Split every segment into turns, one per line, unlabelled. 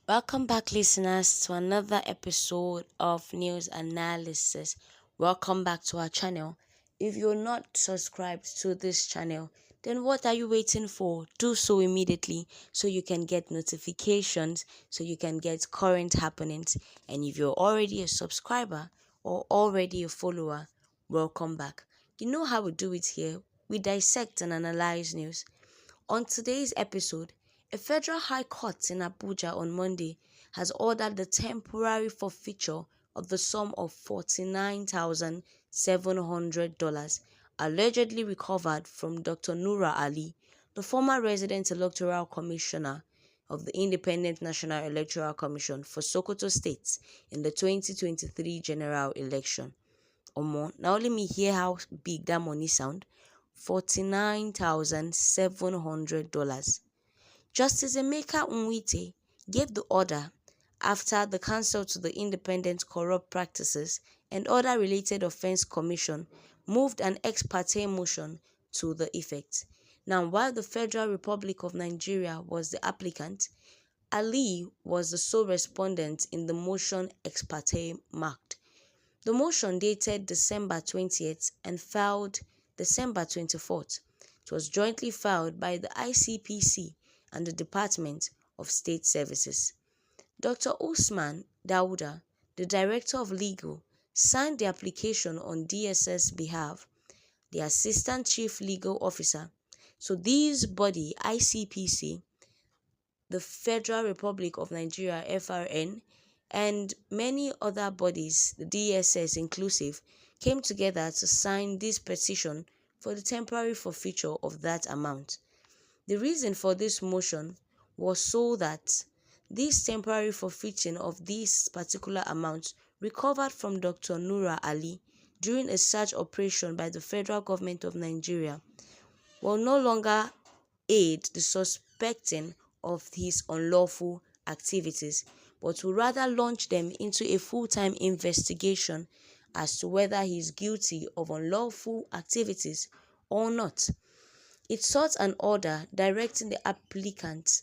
Welcome back, listeners, to another episode of News Analysis. Welcome back to our channel. If you're not subscribed to this channel, then what are you waiting for? Do so immediately so you can get notifications, so you can get current happenings. And if you're already a subscriber or already a follower, welcome back. You know how we do it here. We dissect and analyze news. On today's episode, a federal high court in Abuja on Monday has ordered the temporary forfeiture of the sum of $49,700 allegedly recovered from Dr. Nura Ali, the former resident electoral commissioner of the Independent National Electoral Commission for Sokoto State in the 2023 general election. Omo, now let me hear how big that money sound. $49,700. Justice Emeka Nwite gave the order after the Council to the Independent Corrupt Practices and Other Related Offence Commission moved an ex parte motion to the effect. Now, while the Federal Republic of Nigeria was the applicant, Ali was the sole respondent in the motion ex parte marked. The motion dated December 20th and filed December 24th. It was jointly filed by the ICPC and the Department of State Services. Dr. Usman Dauda, the Director of Legal, signed the application on DSS behalf, the Assistant Chief Legal Officer. So this body, ICPC, the Federal Republic of Nigeria, FRN, and many other bodies, the DSS inclusive, came together to sign this petition for the temporary forfeiture of that amount. The reason for this motion was so that this temporary forfeiting of this particular amount recovered from Dr. Nura Ali during a search operation by the federal government of Nigeria will no longer aid the suspecting of his unlawful activities, but will rather launch them into a full-time investigation as to whether he is guilty of unlawful activities or not. It sought an order directing the applicant,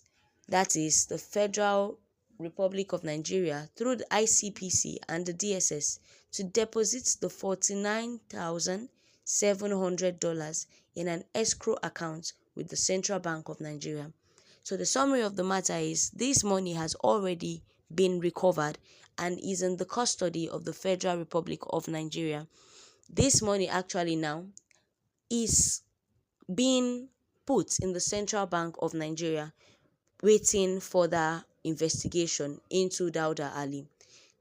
that is, the Federal Republic of Nigeria, through the ICPC and the DSS, to deposit the $49,700 in an escrow account with the Central Bank of Nigeria. So the summary of the matter is this money has already been recovered and is in the custody of the Federal Republic of Nigeria. This money actually now is being put in the Central Bank of Nigeria, waiting for the investigation into Dauda Ali.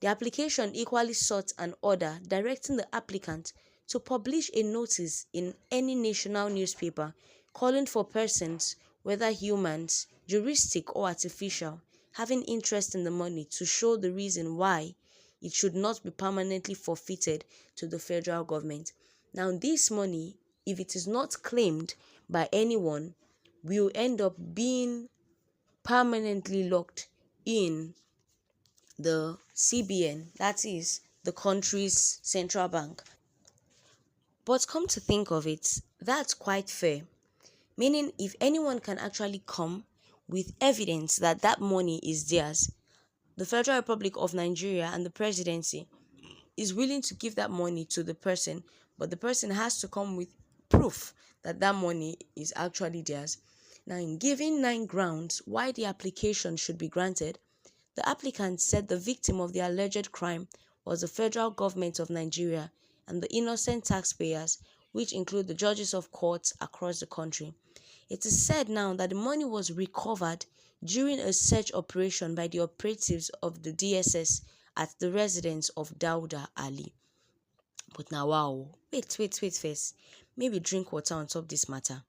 The application equally sought an order directing the applicant to publish a notice in any national newspaper calling for persons, whether humans, juristic or artificial, having interest in the money to show the reason why it should not be permanently forfeited to the federal government. Now, this money, if it is not claimed by anyone, will end up being permanently locked in the CBN, that is the country's central bank. But come to think of it, that's quite fair. Meaning, if anyone can actually come with evidence that that money is theirs, the Federal Republic of Nigeria and the presidency is willing to give that money to the person, but the person has to come with proof that that money is actually theirs. Now, in giving 9 grounds why the application should be granted, the applicant said the victim of the alleged crime was the federal government of Nigeria and the innocent taxpayers, which include the judges of courts across the country. It is said now that the money was recovered during a search operation by the operatives of the DSS at the residence of Dauda Ali. But now, wow, wait first. Maybe drink water on top this matter.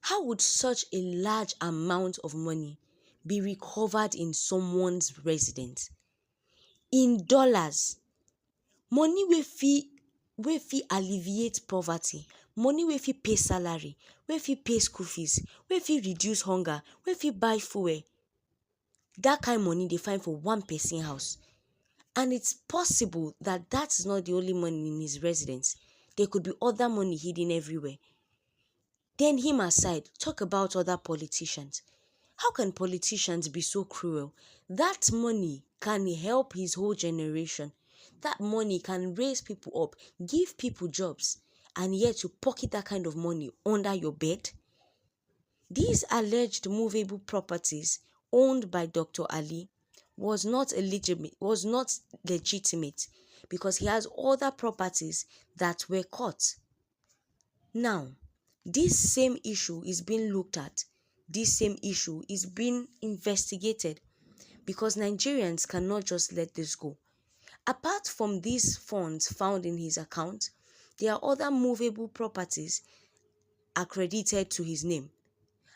How would such a large amount of money be recovered in someone's residence? In dollars. Money wey fit alleviate poverty, money wey fit pay salary, wey fit pay school fees, wey fit reduce hunger, wey fit buy fuel. Dat kind money dey find for one person house. And it's possible that that is not the only money in his residence. There could be other money hidden everywhere. Then him aside, talk about other politicians. How can politicians be so cruel? That money can help his whole generation. That money can raise people up, give people jobs, and yet you pocket that kind of money under your bed? These alleged movable properties owned by Dr. Ali was not legitimate because he has other properties that were caught. Now, this same issue is being looked at. This same issue is being investigated because Nigerians cannot just let this go. Apart from these funds found in his account, there are other movable properties accredited to his name.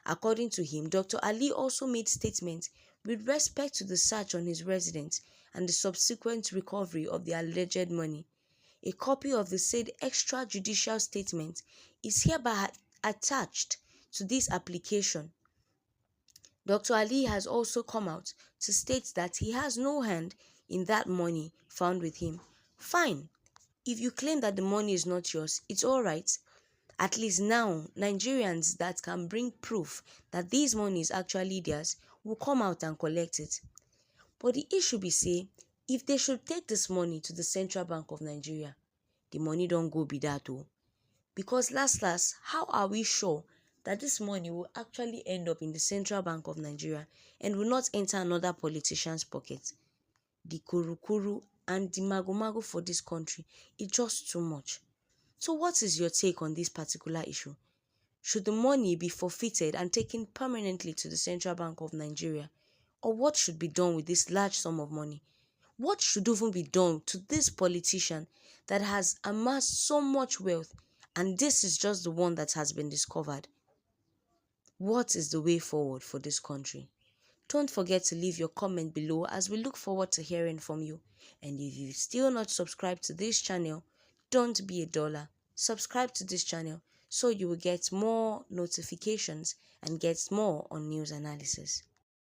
According to him, Dr. Ali also made statements with respect to the search on his residence and the subsequent recovery of the alleged money. A copy of the said extrajudicial statement is hereby attached to this application. Dr. Ali has also come out to state that he has no hand in that money found with him. Fine. If you claim that the money is not yours, it's alright. At least now, Nigerians that can bring proof that this money is actually theirs will come out and collect it. But the issue be say, if they should take this money to the Central Bank of Nigeria, the money don't go be that oh. Because last, how are we sure that this money will actually end up in the Central Bank of Nigeria and will not enter another politician's pocket? The kuru and the mago for this country is just too much. So what is your take on this particular issue? Should the money be forfeited and taken permanently to the Central Bank of Nigeria? Or what should be done with this large sum of money? What should even be done to this politician that has amassed so much wealth and this is just the one that has been discovered? What is the way forward for this country? Don't forget to leave your comment below as we look forward to hearing from you. And if you've still not subscribed to this channel, don't be a dollar. Subscribe to this channel so you will get more notifications and get more on news analysis.